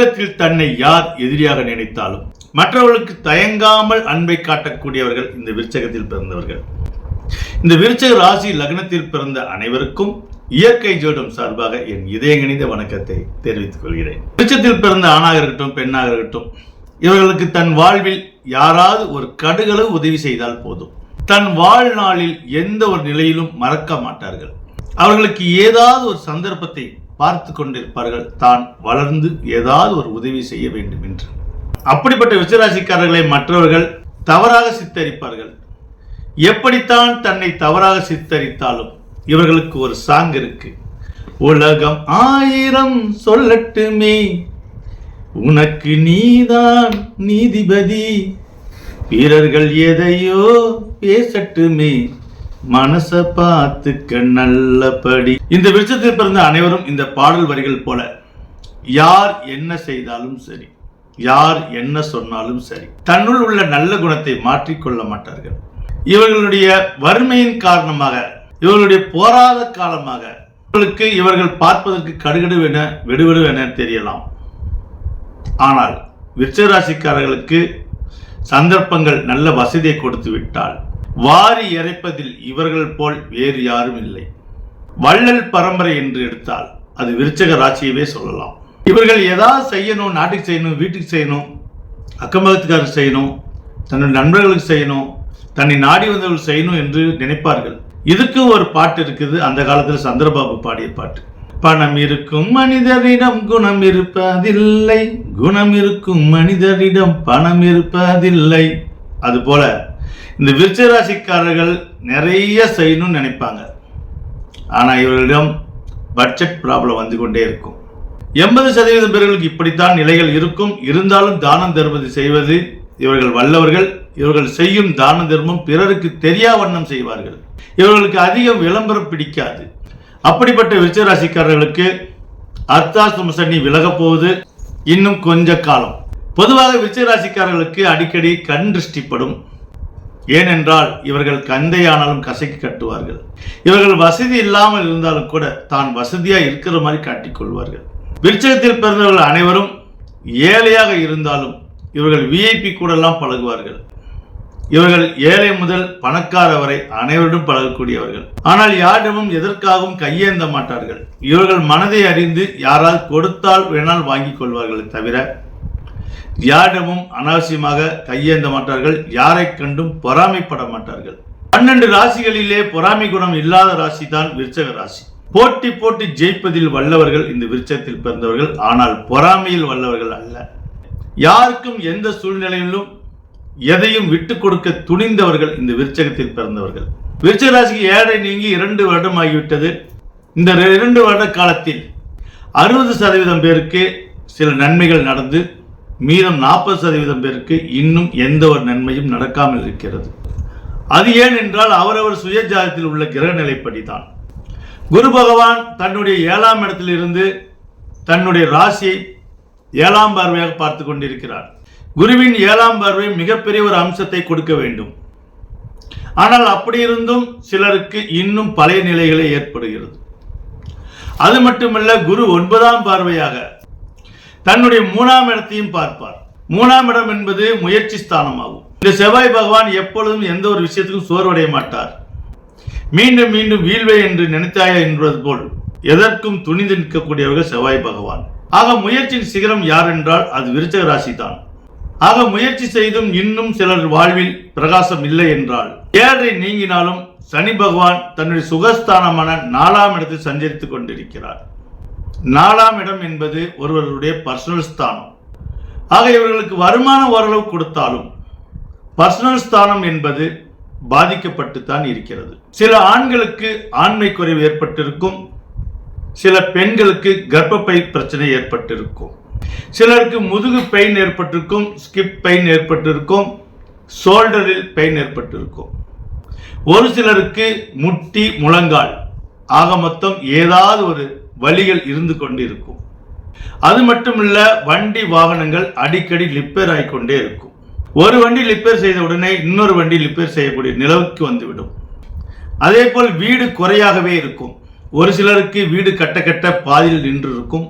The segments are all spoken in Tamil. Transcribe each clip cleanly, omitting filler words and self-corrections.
உலகத்தில் தன்னை யார் எதிரியாக நினைத்தாலும் மற்றவர்களுக்கு தயங்காமல் அன்பை காட்டக்கூடியவர்கள் இந்த விருச்சகத்தில் பிறந்தவர்கள். இந்த விருச்சக ராசி லக்னத்தில் பிறந்த அனைவருக்கும் இயற்கை ஜோடம் சார்பாக என் இதயங்கணிந்த வணக்கத்தை தெரிவித்துக் கொள்கிறேன். விருச்சத்தில் பிறந்த ஆணாக இருக்கட்டும் பெண்ணாக இருக்கட்டும், இவர்களுக்கு தன் வாழ்வில் யாராவது ஒரு கடுகளவு உதவி செய்தால் போதும், தன் வாழ்நாளில் எந்த ஒரு நிலையிலும் மறக்க மாட்டார்கள். அவர்களுக்கு ஏதாவது ஒரு சந்தர்ப்பத்தை பார்த்து கொண்டிருப்பார்கள், தான் வளர்ந்து ஏதாவது ஒரு உதவி செய்ய வேண்டும் என்று. அப்படிப்பட்ட விருச்சிகராசிக்காரர்களை மற்றவர்கள் தவறாக சித்தரிப்பார்கள். எப்படித்தான் தன்னை தவறாக சித்தரித்தாலும் இவர்களுக்கு ஒரு சாங் இருக்கு. உலகம் 1000 சொல்லட்டுமே, உனக்கு நீதான் நீதிபதி, வீரர்கள் எதையோ பேசட்டுமே, மனச பார்த்துக்க நல்லபடி. இந்த விருச்சத்தில் பிறந்த அனைவரும் இந்த பாடல் வரிகள் போல யார் என்ன செய்தாலும் சரி, யார் என்ன சொன்னாலும் சரி, தன்னுள் உள்ள நல்ல குணத்தை மாற்றிக்கொள்ள மாட்டார்கள். இவர்களுடைய வறுமையின் காரணமாக, இவர்களுடைய போராத காலமாக இவர்கள் பார்ப்பதற்கு கடுகடுவென வெடுவெடுவென தெரியலாம். ஆனால் விருச்சிகராசிக்காரர்களுக்கு சந்தர்ப்பங்கள் நல்ல வசதியை கொடுத்து விட்டால் வாரி இறைப்பதில் இவர்கள் போல் வேறு யாரும் இல்லை. வள்ளல் பரம்பரை என்று எடுத்தால் அது விருச்சிக ராசியவே சொல்லலாம். இவர்கள் ஏதாவது செய்யணும், நாட்டுக்கு செய்யணும், வீட்டுக்கு செய்யணும், அக்கம்பக்கத்துக்காரருக்கு செய்யணும், தன்னுடைய நண்பர்களுக்கு செய்யணும், தன்னை நாடி வந்தவர்கள் செய்யணும் என்று நினைப்பார்கள். இதுக்கும் ஒரு பாட்டு இருக்குது, அந்த காலத்தில் சந்திரபாபு பாடிய பாட்டு. பணம் இருக்கும் மனிதரிடம் குணம் இருப்பதில்லை, குணம் இருக்கும் மனிதரிடம் பணம் இருப்பதில்லை. அதுபோல இந்த விருச்சிகராசிக்காரர்கள் நிறைய செய்யணும்னு நினைப்பாங்க, ஆனா இவர்களிடம் பட்ஜெட் ப்ராப்ளம் வந்து கொண்டே இருக்கும். 80% பேர்களுக்கு இப்படித்தான் நிலைகள் இருக்கும். இருந்தாலும் தானம் தர்மத்தை செய்வது இவர்கள் வல்லவர்கள். இவர்கள் செய்யும் தான தர்மம் பிறருக்கு தெரியா வண்ணம் செய்வார்கள். இவர்களுக்கு அதிகம் விளம்பரம் பிடிக்காது. அப்படிப்பட்ட விருச்சிகராசிக்காரர்களுக்கு அர்த்தாஷ்டம சனி விலகப் போவது இன்னும் கொஞ்ச காலம். பொதுவாக விருச்சிகராசிக்காரர்களுக்கு அடிக்கடி கண் திருஷ்டிப்படும். ஏனென்றால் இவர்கள் கந்தையானாலும் கசைக்கு கட்டுவார்கள். இவர்கள் வசதி இல்லாமல் இருந்தாலும் கூட தான் வசதியா இருக்கிற மாதிரி காட்டிக்கொள்வார்கள். விருச்சகத்தில் பிறந்தவர்கள் அனைவரும் ஏழையாக இருந்தாலும் இவர்கள் விஐபி கூட எல்லாம் பழகுவார்கள். இவர்கள் ஏழை முதல் பணக்கார வரை அனைவருடன் பழகக்கூடியவர்கள். ஆனால் யாரிடமும் எதற்காகவும் கையேந்த மாட்டார்கள். இவர்கள் மனதை அறிந்து யாரால் கொடுத்தால் வேணால் வாங்கிக் கொள்வார்கள் தவிர யாரிடமும் அனாவசியமாக கையேந்த மாட்டார்கள். யாரை கண்டும் பொறாமைப்பட மாட்டார்கள். 12 ராசிகளிலே பொறாமை குணம் இல்லாத ராசி தான் விருச்சக ராசி. போட்டி போட்டு ஜெயிப்பதில் வல்லவர்கள் இந்த விருச்சகத்தில் பிறந்தவர்கள், ஆனால் பொறாமையில் வல்லவர்கள் அல்ல. யாருக்கும் எந்த சூழ்நிலையிலும் எதையும் விட்டு கொடுக்க துணிந்தவர்கள் இந்த விருச்சகத்தில் பிறந்தவர்கள். விருச்சிக ராசிக்கு ஏழை நீங்கி 2 வருடம் ஆகிவிட்டது. இந்த 2 வருட காலத்தில் 60% பேருக்கு சில நன்மைகள் நடந்து மீதம் 40% பேருக்கு இன்னும் எந்த ஒரு நன்மையும் நடக்காமல் இருக்கிறது. அது ஏன் என்றால் அவரவர் சுய ஜாதகத்தில் உள்ள கிரக நிலைப்படிதான். குரு பகவான் தன்னுடைய 7ஆம் இடத்திலிருந்து தன்னுடைய ராசியை 7ஆம் பார்வையாக பார்த்து கொண்டிருக்கிறார். குருவின் 7ஆம் பார்வை மிகப்பெரிய ஒரு அம்சத்தை கொடுக்க வேண்டும். ஆனால் அப்படி இருந்தும் சிலருக்கு இன்னும் பழைய நிலைகளே ஏற்படுகிறது. அது மட்டுமல்ல, குரு 9ஆம் பார்வையாக தன்னுடைய 3ஆம் இடத்தையும் பார்ப்பார். 3ஆம் இடம் என்பது முயற்சி ஸ்தானமாகும். இந்த செவ்வாய் பகவான் எப்பொழுதும் எந்த ஒரு விஷயத்துக்கும் சோர்வடைய மாட்டார். மீண்டும் மீண்டும் வீழ்வே என்று நினைத்தாயா என்பது போல் எதற்கும் துணிந்து நிற்கக்கூடியவர்கள் செவ்வாய் பகவான். ஆக முயற்சியின் சிகரம் யார் என்றால் அது விருச்சிக ராசி தான். ஆக முயற்சி செய்தும் இன்னும் சிலர் வாழ்வில் பிரகாசம் இல்லை என்றால், ஏழரை நீங்கினாலும் சனி பகவான் தன்னுடைய சுகஸ்தானமான 4ஆம் இடத்தில் சஞ்சரித்துக் கொண்டிருக்கிறார். 4ஆம் இடம் என்பது ஒருவருடைய பர்சனல் ஸ்தானம். ஆக இவர்களுக்கு வருமானம் ஓரளவு கொடுத்தாலும் பர்சனல் ஸ்தானம் என்பது பாதிக்கப்பட்டுத்தான் இருக்கிறது. சில ஆண்களுக்கு ஆண்மை குறைவு ஏற்பட்டிருக்கும், சில பெண்களுக்கு கர்ப்பப்பை பிரச்சனை ஏற்பட்டிருக்கும், சிலருக்கு முதுகு பெயின் ஏற்பட்டிருக்கும், ஸ்கிப் பெயின் ஏற்பட்டிருக்கும், ஷோல்டரில் பெயின் ஏற்பட்டிருக்கும், ஒரு சிலருக்கு முட்டி முழங்கால், ஆக மொத்தம் ஏதாவது ஒரு வலிகள் இருந்து கொண்டிருக்கும். அது மட்டுமல்ல, வண்டி வாகனங்கள் அடிக்கடி லிப்பேர் ஆகிக்கொண்டே இருக்கும். ஒரு வண்டி லிப்பேர் செய்த உடனே இன்னொரு வண்டி லிப்பேர் செய்யக்கூடிய நிலவுக்கு வந்துவிடும். அதே போல் வீடு குறையாகவே இருக்கும். ஒரு சிலருக்கு வீடு கட்ட கட்ட பாதியில் நின்று இருக்கும்,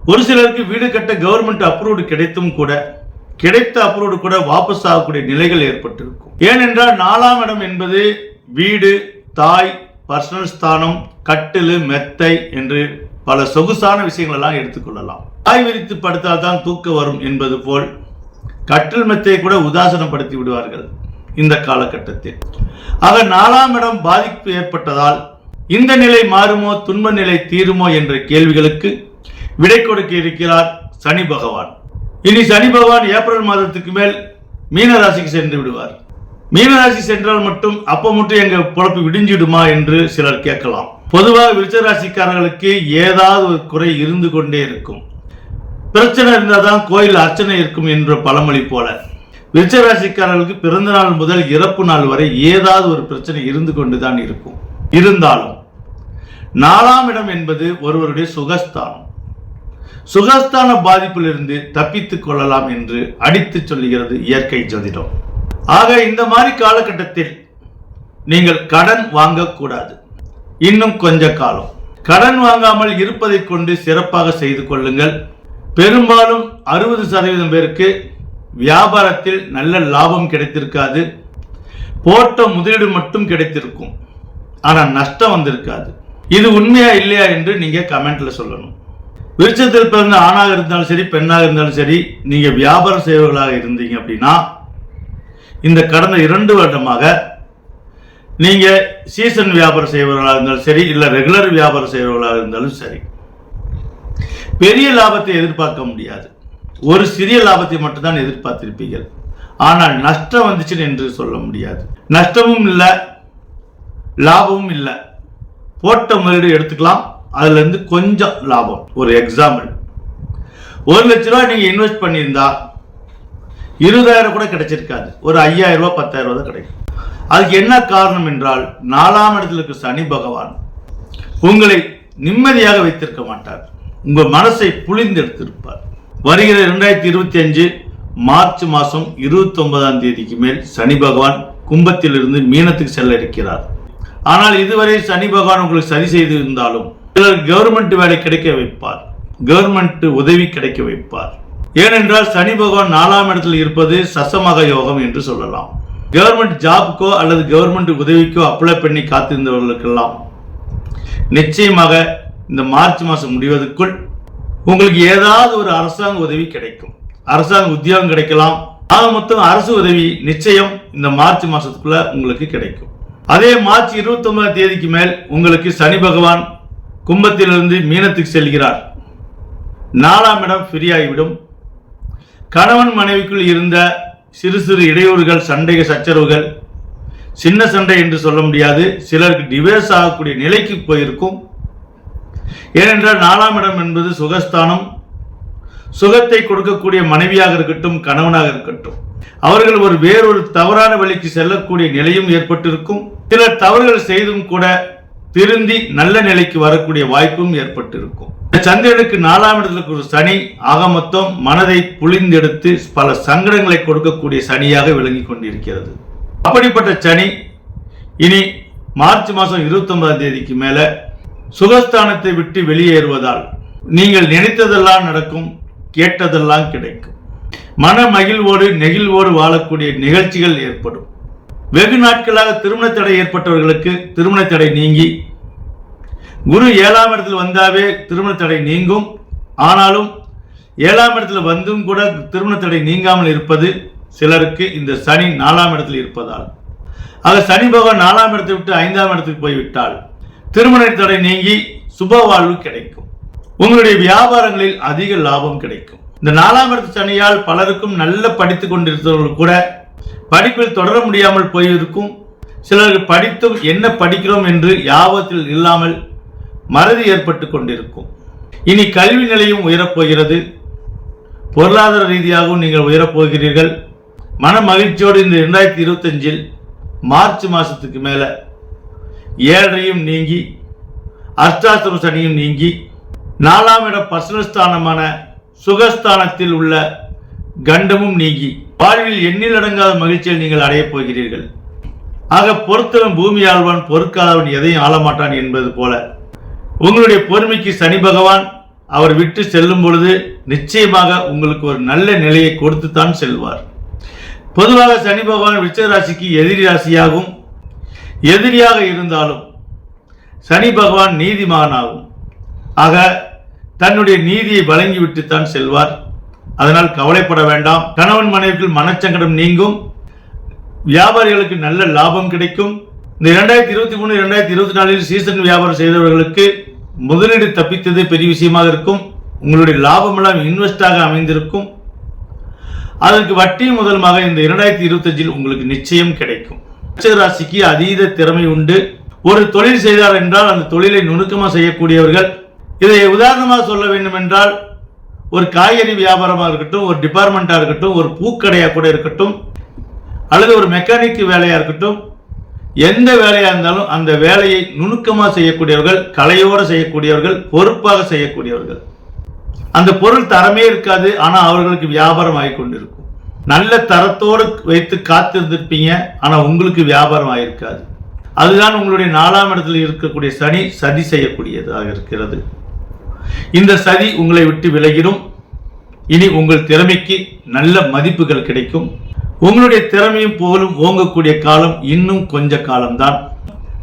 ஒரு சிலருக்கு வீடு கட்ட கவர்மெண்ட் அப்ரூவ்டு கிடைத்தும் கூட கிடைத்த அப்ரூவ்டு கூட வாபஸ் ஆகக்கூடிய நிலைகள் ஏற்பட்டிருக்கும். ஏனென்றால் 4ஆம் இடம் என்பது வீடு, தாய், பர்சனல் ஸ்தானம், கட்டிலு, மெத்தை என்று பல சொகுசான விஷயங்கள் எல்லாம் எடுத்துக்கொள்ளலாம். தாய் விரித்து படுத்தால் தான் தூக்க வரும் என்பது போல் கட்டில் மெத்தை கூட உதாசனப்படுத்தி விடுவார்கள் இந்த காலகட்டத்தில். ஆக 4ஆம் இடம் பாதிப்பு ஏற்பட்டதால் இந்த நிலை மாறுமோ, துன்ப நிலை தீருமோ என்ற கேள்விகளுக்கு விடை கொடுக்க இருக்கிறார் சனி பகவான். இனி சனி பகவான் ஏப்ரல் மாதத்துக்கு மேல் மீனராசிக்கு சென்று விடுவார். மீனராசி சென்றால் மட்டும் எங்க பொழப்பு விடிஞ்சிடுமா என்று சிலர் கேட்கலாம். பொதுவாக விருச்சிகராசிக்காரர்களுக்கு ஏதாவது ஒரு குறை இருந்து கொண்டே இருக்கும். பிரச்சனை இருந்தால்தான் கோயில் அர்ச்சனை இருக்கும் என்ற பழமொழி போல விருச்சிகராசிக்காரர்களுக்கு பிறந்த நாள் முதல் இறப்பு நாள் வரை ஏதாவது ஒரு பிரச்சனை இருந்து கொண்டுதான் இருக்கும். இருந்தாலும் 4ஆம் இடம் என்பது ஒருவருடைய சுகஸ்தானம். சுகஸ்தான பாதிப்பிலிருந்து தப்பித்துக் கொள்ளலாம் என்று அடித்து சொல்லுகிறது இயற்கை ஜோதிடம். ஆக இந்த மாதிரி காலகட்டத்தில் நீங்கள் கடன் வாங்கக்கூடாது. இன்னும் கொஞ்ச காலம் கடன் வாங்காமல் இருப்பதை கொண்டு சிறப்பாக செய்து கொள்ளுங்கள். பெரும்பாலும் 60% பேருக்கு வியாபாரத்தில் நல்ல லாபம் கிடைத்திருக்காது. போட்ட முதலீடு மட்டும் கிடைத்திருக்கும், ஆனா நஷ்டம் வந்திருக்காது. இது உண்மையா இல்லையா என்று நீங்க கமெண்ட்ல சொல்லணும். விருச்சத்தில் பிறந்த ஆணாக இருந்தாலும் சரி, பெண்ணாக இருந்தாலும் சரி, நீங்க வியாபாரம் செய்வர்களாக இருந்தீங்க அப்படின்னா இந்த கடந்த 2 வருடமாக நீங்க சீசன் வியாபாரம் செய்வர்களாக இருந்தாலும் சரி, இல்ல ரெகுலர் வியாபாரம் செய்வர்களாக இருந்தாலும் சரி, பெரிய லாபத்தை எதிர்பார்க்க முடியாது. ஒரு சிறிய லாபத்தை மட்டும்தான் எதிர்பார்த்திருப்பீர்கள். ஆனால் நஷ்டம் வந்துச்சுன்னு என்று சொல்ல முடியாது. நஷ்டமும் இல்லை, லாபமும் இல்லை. போட்ட முதலீடு எடுத்துக்கலாம், அதுல இருந்து கொஞ்சம் லாபம். ஒரு எக்ஸாம்பிள், 1 லட்ச ரூபாய் நீங்க இன்வெஸ்ட் பண்ணியிருந்தா 20,000 கூட கிடைச்சிருக்காது. ஒரு 5,000 ரூபாய் 10,000 ரூபாய் தான் கிடைக்கும். அதுக்கு என்ன காரணம் என்றால் 4ஆம் இடத்துல இருக்க சனி பகவான் உங்களை நிம்மதியாக வைத்திருக்க மாட்டார். உங்க மனசை புளிந்தெடுத்திருப்பார். வருகிற 2025 மார்ச் மாதம் 29ஆம் தேதிக்கு மேல் சனி பகவான் கும்பத்திலிருந்து மீனத்துக்கு செல்ல இருக்கிறார். ஆனால் இதுவரை சனி பகவான் உங்களுக்கு சரி செய்து இருந்தாலும் சிலர் கவர்மெண்ட் வேலை கிடைக்க வைப்பார், கவர்மெண்ட் உதவி கிடைக்க வைப்பார். ஏனென்றால் சனி பகவான் 4ஆம் இடத்தில் இருப்பது சசமக யோகம் என்று சொல்லலாம். கவர்மெண்ட் ஜாபுக்கோ அல்லது கவர்மெண்ட் உதவிக்கோ அப்ளை பண்ணி காத்திருந்தவர்களுக்கெல்லாம் நிச்சயமாக இந்த மார்ச் மாதம் முடிவதற்குள் உங்களுக்கு ஏதாவது ஒரு அரசாங்க உதவி கிடைக்கும். அரசாங்க உத்தியோகம் கிடைக்கலாம். ஆக மொத்தம் அரசு உதவி நிச்சயம் இந்த மார்ச் மாசத்துக்குள்ள உங்களுக்கு கிடைக்கும். அதே மார்ச் 29ஆம் தேதிக்கு மேல் உங்களுக்கு சனி பகவான் கும்பத்திலிருந்து மீனத்துக்கு செல்கிறார். 4ஆம் இடம் ஃப்ரீயாகிவிடும். கணவன் மனைவிக்குள் இருந்த சிறு சிறு இடையூறுகள், சண்டைகள், சச்சரவுகள், சின்ன சண்டை என்று சொல்ல முடியாது, சிலருக்கு டிவோர்ஸ் ஆகக்கூடிய நிலைக்கு போயிருக்கும். ஏனென்றால் 4ஆம் இடம் என்பது சுகஸ்தானம். சுகத்தை கொடுக்கக்கூடிய மனைவியாக இருக்கட்டும், கணவனாக இருக்கட்டும், அவர்கள் வேறொரு தவறான வழிக்கு செல்லக்கூடிய நிலையும் ஏற்பட்டிருக்கும். சிலர் தவறுகள் செய்தும் கூட திருந்தி நல்ல நிலைக்கு வரக்கூடிய வாய்ப்பும் ஏற்பட்டிருக்கும். சந்திரனுக்கு 4ஆம் இடத்துல ஒரு சனி ஆக மொத்தம் மனதை புளிந்தெடுத்து பல சங்கடங்களை கொடுக்கக்கூடிய சனியாக விளங்கி கொண்டிருக்கிறது. அப்படிப்பட்ட சனி இனி மார்ச் மாதம் 29ஆம் தேதிக்கு மேல சுகஸ்தானத்தை விட்டு வெளியேறுவதால் நீங்கள் நினைத்ததெல்லாம் நடக்கும், கேட்டதெல்லாம் கிடைக்கும். மன மகிழ்வோடு நெகிழ்வோடு வாழக்கூடிய நிகழ்ச்சிகள் ஏற்படும். வெகு நாட்களாக திருமண தடை ஏற்பட்டவர்களுக்கு திருமண தடை நீங்கி, குரு 7ஆம் இடத்தில் வந்தாவே திருமண தடை நீங்கும். ஆனாலும் 7ஆம் இடத்துல வந்தும் கூட திருமண தடை நீங்காமல் இருப்பது சிலருக்கு இந்த சனி 4ஆம் இடத்தில் இருப்பதால். ஆக சனி பகவான் 4ஆம் இடத்தை விட்டு 5ஆம் இடத்துக்கு போய்விட்டால் திருமண தடை நீங்கி சுப வாழ்வு கிடைக்கும். உங்களுடைய வியாபாரங்களில் அதிக லாபம் கிடைக்கும். இந்த 4ஆம் இடத்து சனியால் பலருக்கும் நல்ல படித்துக் கொண்டிருந்தவர்கள் கூட படிப்பில் தொடர முடியாமல் போயிருக்கும். சிலருக்கு படித்தும் என்ன படிக்கிறோம் என்று யாபத்தில் இல்லாமல் மறதி ஏற்பட்டு கொண்டிருக்கும். இனி கல்வி நிலையும் உயரப்போகிறது. பொருளாதார ரீதியாகவும் நீங்கள் உயரப்போகிறீர்கள். மன மகிழ்ச்சியோடு இந்த 2025 மார்ச் மாசத்துக்கு மேல ஏழையும் நீங்கி, அஷ்டாஷ்டம சனியும் நீங்கி, 4ஆம் இடம் பர்சனல் ஸ்தானமான சுகஸ்தானத்தில் உள்ள கண்டமும் நீங்கி வாழ்வில் எண்ணில் அடங்காத மகிழ்ச்சியை நீங்கள் அடையப் போகிறீர்கள். ஆக பொறுத்தவன் பூமி ஆழ்வான், பொறுக்காதவன் எதையும் ஆளமாட்டான் என்பது போல உங்களுடைய பொறுமைக்கு சனி பகவான் அவர் விட்டு செல்லும் பொழுது நிச்சயமாக உங்களுக்கு ஒரு நல்ல நிலையை கொடுத்துத்தான் செல்வார். பொதுவாக சனி பகவான் விருச்சிக ராசிக்கு எதிரி ராசியாகும். எதிரியாக இருந்தாலும் சனி பகவான் நீதிமானாகும். ஆக தன்னுடைய நீதியை வழங்கிவிட்டுத்தான் செல்வார். அதனால் கவலைப்பட வேண்டாம். கணவன் மனைவிக்குள் மனச்சங்கடம் நீங்கும். வியாபாரிகளுக்கு நல்ல லாபம் கிடைக்கும். இந்த 2023 2024 சீசன் வியாபாரம் செய்தவர்களுக்கு முதலீடு தப்பித்தது பெரிய விஷயமாக இருக்கும். உங்களுடைய லாபம் எல்லாம் இன்வெஸ்டாக அமைந்திருக்கும். அதற்கு வட்டி முதலமாக இந்த 2025 உங்களுக்கு நிச்சயம் கிடைக்கும். விருச்சிக ராசிக்கு அதீத திறமை உண்டு. ஒரு தொழில் செய்தார் என்றால் அந்த தொழிலை நுணுக்கமாக செய்யக்கூடியவர்கள். இதை உதாரணமாக சொல்ல வேண்டும் என்றால், ஒரு காய்கறி வியாபாரமாக இருக்கட்டும், ஒரு டிபார்ட்மெண்ட்டாக இருக்கட்டும், ஒரு பூக்கடையாக கூட இருக்கட்டும், அல்லது ஒரு மெக்கானிக் வேலையாக இருக்கட்டும், எந்த வேலையாக இருந்தாலும் அந்த வேலையை நுணுக்கமாக செய்யக்கூடியவர்கள், கலையோடு செய்யக்கூடியவர்கள், பொறுப்பாக செய்யக்கூடியவர்கள். அந்த பொருள் தரமே இருக்காது, ஆனால் அவர்களுக்கு வியாபாரம் ஆகிக்கொண்டிருக்கும். நல்ல தரத்தோடு வைத்து காத்திருந்திருப்பீங்க, ஆனால் உங்களுக்கு வியாபாரம் ஆகிருக்காது. அதுதான் உங்களுடைய 4ஆம் இடத்தில் இருக்கக்கூடிய சனி சதி செய்யக்கூடியதாக இருக்கிறது. இந்த சதி உங்களை விட்டு விலகிடும். இனி உங்கள் திறமைக்கு நல்ல மதிப்புகள் கிடைக்கும். உங்களுடைய திறமையும் புகழும் ஓங்கக்கூடிய காலம் இன்னும் கொஞ்ச காலம்தான்.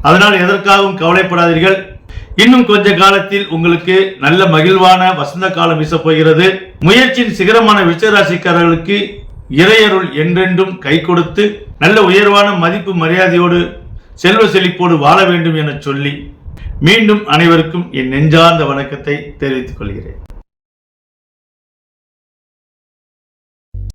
அதனால் எதற்காகவும் கவலைப்படாதீர்கள். இன்னும் கொஞ்ச காலத்தில் உங்களுக்கு நல்ல மகிழ்வான வசந்த காலம் வீசப்போகிறது. முயற்சியின் சிகரமான விருச்சிக ராசிக்காரர்களுக்கு இறையருள் என்றென்றும் கை கொடுத்து நல்ல உயர்வான மதிப்பு மரியாதையோடு செல்வ செழிப்போடு வாழ வேண்டும் என சொல்லி மீண்டும் அனைவருக்கும் என் நெஞ்சார்ந்த வணக்கத்தை தெரிவித்துக் கொள்கிறேன்.